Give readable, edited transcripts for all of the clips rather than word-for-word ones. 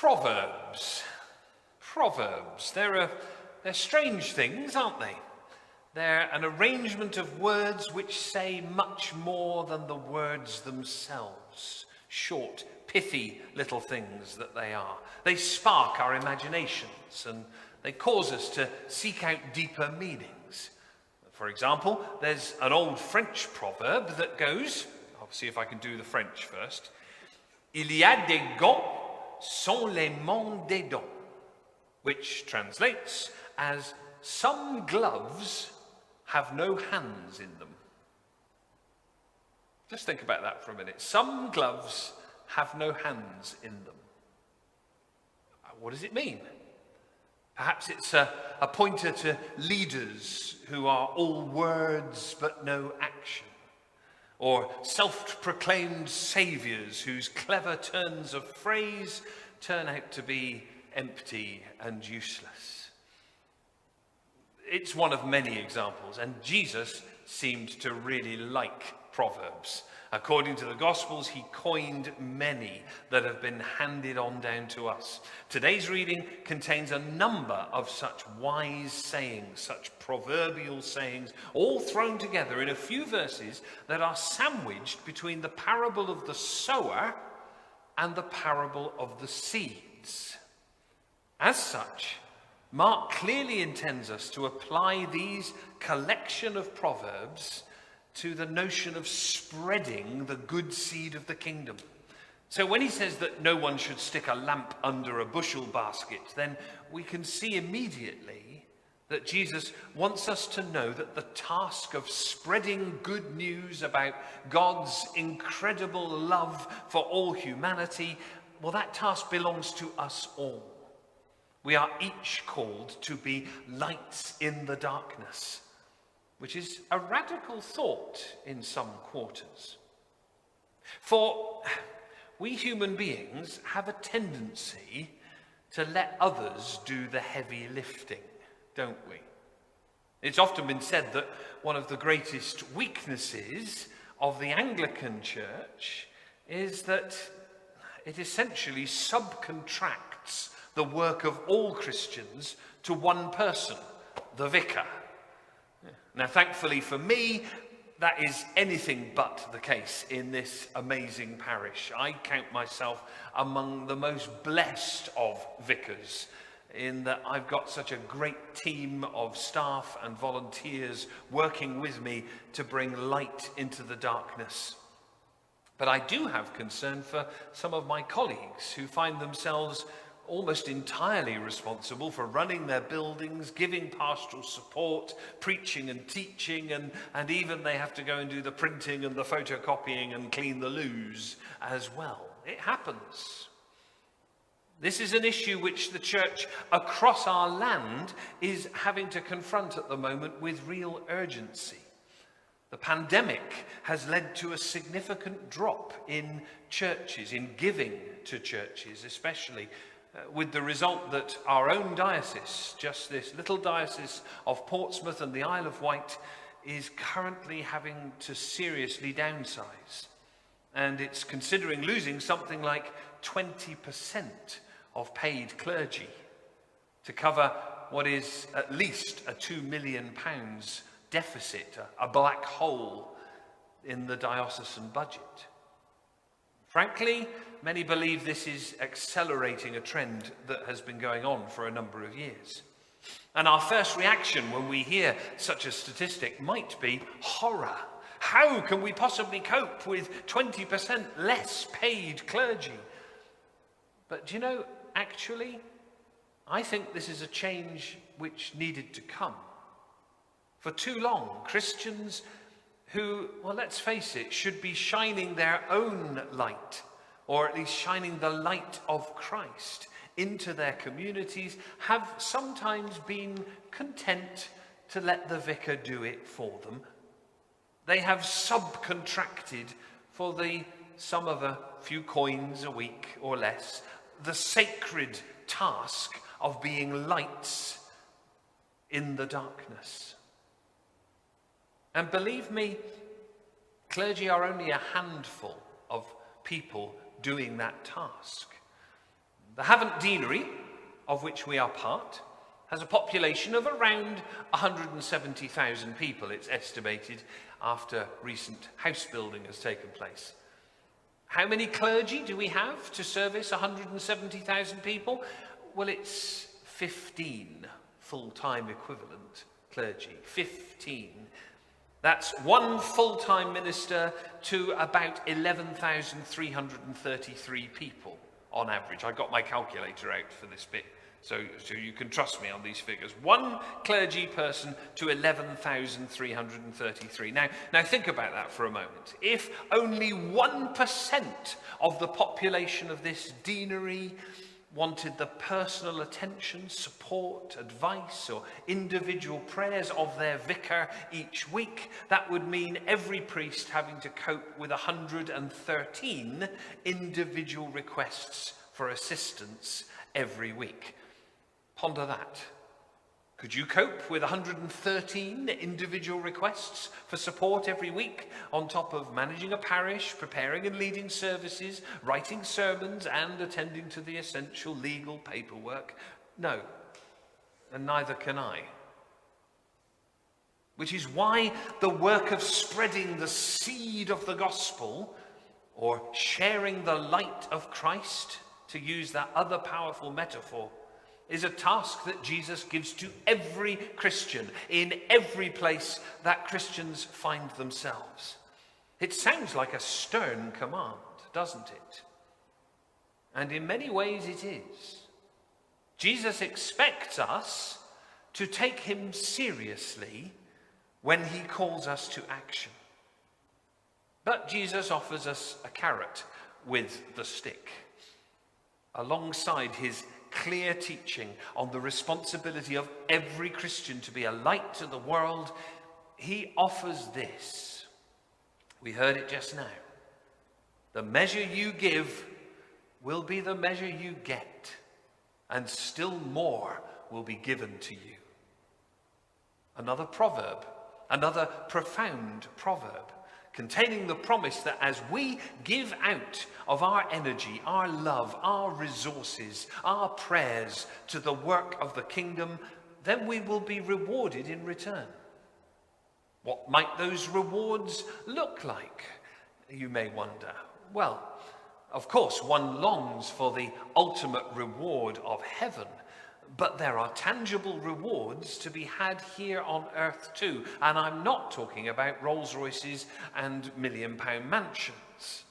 Proverbs. Proverbs. They're strange things, aren't they? They're an arrangement of words which say much more than the words themselves. Short, pithy little things that they are. They spark our imaginations and they cause us to seek out deeper meanings. For example, there's an old French proverb that goes, I'll see if I can do the French first. Il y a des gants sans les mains des dents, which translates as some gloves have no hands in them. Just think about that for a minute. Some gloves have no hands in them. What does it mean? Perhaps it's a pointer to leaders who are all words but no action. Or self-proclaimed saviors whose clever turns of phrase turn out to be empty and useless. It's one of many examples, and Jesus seemed to really like Proverbs. According to the Gospels, he coined many that have been handed on down to us. Today's reading contains a number of such wise sayings, such proverbial sayings, all thrown together in a few verses that are sandwiched between the parable of the sower and the parable of the seeds. As such, Mark clearly intends us to apply these collection of proverbs to the notion of spreading the good seed of the kingdom. So when he says that no one should stick a lamp under a bushel basket, then we can see immediately that Jesus wants us to know that the task of spreading good news about God's incredible love for all humanity, well, that task belongs to us all. We are each called to be lights in the darkness, which is a radical thought in some quarters. For we human beings have a tendency to let others do the heavy lifting, don't we? It's often been said that one of the greatest weaknesses of the Anglican Church is that it essentially subcontracts the work of all Christians to one person, the vicar. Now, thankfully for me, that is anything but the case in this amazing parish. I count myself among the most blessed of vicars in that I've got such a great team of staff and volunteers working with me to bring light into the darkness. But I do have concern for some of my colleagues who find themselves almost entirely responsible for running their buildings, giving pastoral support, preaching and teaching, and even they have to go and do the printing and the photocopying and clean the loos as well. It happens. This is an issue which the church across our land is having to confront at the moment with real urgency. The pandemic has led to a significant drop in churches, in giving to churches especially, with the result that our own diocese, just this little diocese of Portsmouth and the Isle of Wight, is currently having to seriously downsize. And it's considering losing something like 20% of paid clergy to cover what is at least a £2 million deficit, a black hole in the diocesan budget. Frankly, many believe this is accelerating a trend that has been going on for a number of years. And our first reaction when we hear such a statistic might be horror. How can we possibly cope with 20% less paid clergy? But do you know, actually, I think this is a change which needed to come. For too long, Christians who, well, let's face it, should be shining their own light, or at least shining the light of Christ into their communities, have sometimes been content to let the vicar do it for them. They have subcontracted for the sum of a few coins a week or less, the sacred task of being lights in the darkness. And believe me, clergy are only a handful of people doing that task. The Havant Deanery, of which we are part, has a population of around 170,000 people, it's estimated, after recent house building has taken place. How many clergy do we have to service 170,000 people? Well, it's 15 full-time equivalent clergy. 15. That's one full-time minister to about 11,333 people on average. I got my calculator out for this bit, so you can trust me on these figures. One clergy person to 11,333. Now think about that for a moment. If only 1% of the population of this deanery wanted the personal attention, support, advice, or individual prayers of their vicar each week, that would mean every priest having to cope with 113 individual requests for assistance every week. Ponder that. Could you cope with 113 individual requests for support every week, on top of managing a parish, preparing and leading services, writing sermons, and attending to the essential legal paperwork? No, and neither can I. Which is why the work of spreading the seed of the gospel, or sharing the light of Christ, to use that other powerful metaphor, is a task that Jesus gives to every Christian in every place that Christians find themselves. It sounds like a stern command, doesn't it? And in many ways it is. Jesus expects us to take him seriously when he calls us to action. But Jesus offers us a carrot with the stick. Alongside his clear teaching on the responsibility of every Christian to be a light to the world, he offers this. We heard it just now. The measure you give will be the measure you get, and still more will be given to you. Another proverb, another profound proverb, containing the promise that as we give out of our energy, our love, our resources, our prayers to the work of the kingdom, then we will be rewarded in return. What might those rewards look like, you may wonder? Well, of course, one longs for the ultimate reward of heaven, but there are tangible rewards to be had here on earth too. And I'm not talking about Rolls Royces and million-pound mansions.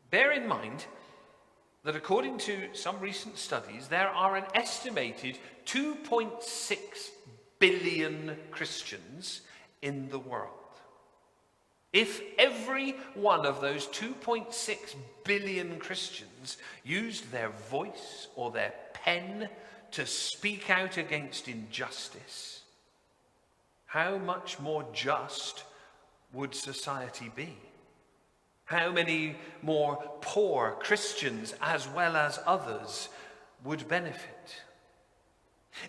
Bear in mind that according to some recent studies, there are an estimated 2.6 billion Christians in the world. If every one of those 2.6 billion Christians used their voice or their pen to speak out against injustice, how much more just would society be? How many more poor Christians, as well as others, would benefit?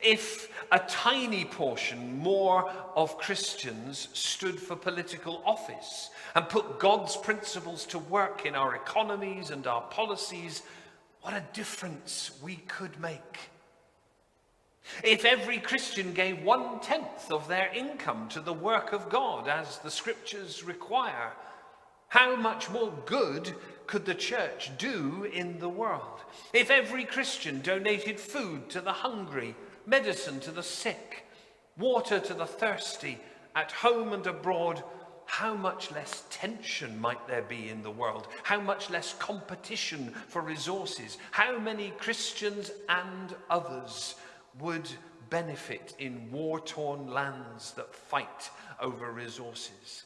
If a tiny portion more of Christians stood for political office and put God's principles to work in our economies and our policies, what a difference we could make. If every Christian gave 1/10 of their income to the work of God, as the scriptures require, how much more good could the church do in the world? If every Christian donated food to the hungry, medicine to the sick, water to the thirsty, at home and abroad, how much less tension might there be in the world? How much less competition for resources? How many Christians and others would benefit in war-torn lands that fight over resources?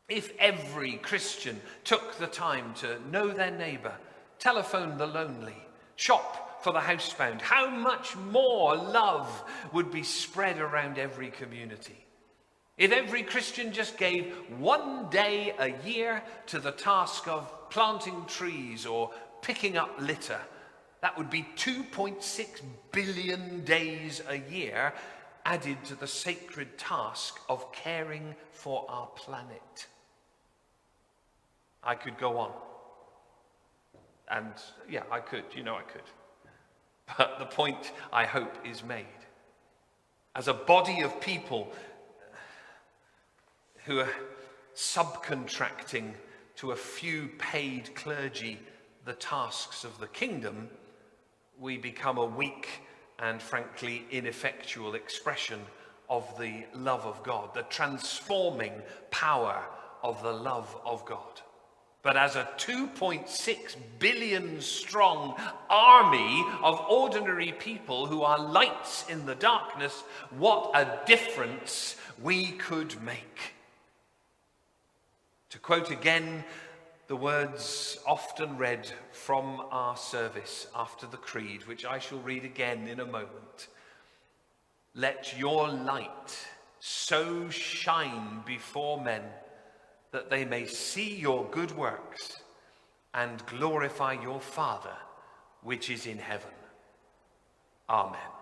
If every Christian took the time to know their neighbor, telephone the lonely, shop for the housebound, how much more love would be spread around every community? If every Christian just gave 1 day a year to the task of planting trees or picking up litter, that would be 2.6 billion days a year added to the sacred task of caring for our planet. I could go on. And yeah, I could, I could. But the point, I hope, is made. As a body of people who are subcontracting to a few paid clergy the tasks of the kingdom, we become a weak and frankly ineffectual expression of the love of God, the transforming power of the love of God. But as a 2.6 billion strong army of ordinary people who are lights in the darkness, what a difference we could make. To quote again the words often read from our service after the creed, which I shall read again in a moment. Let your light so shine before men that they may see your good works and glorify your Father which is in heaven. Amen.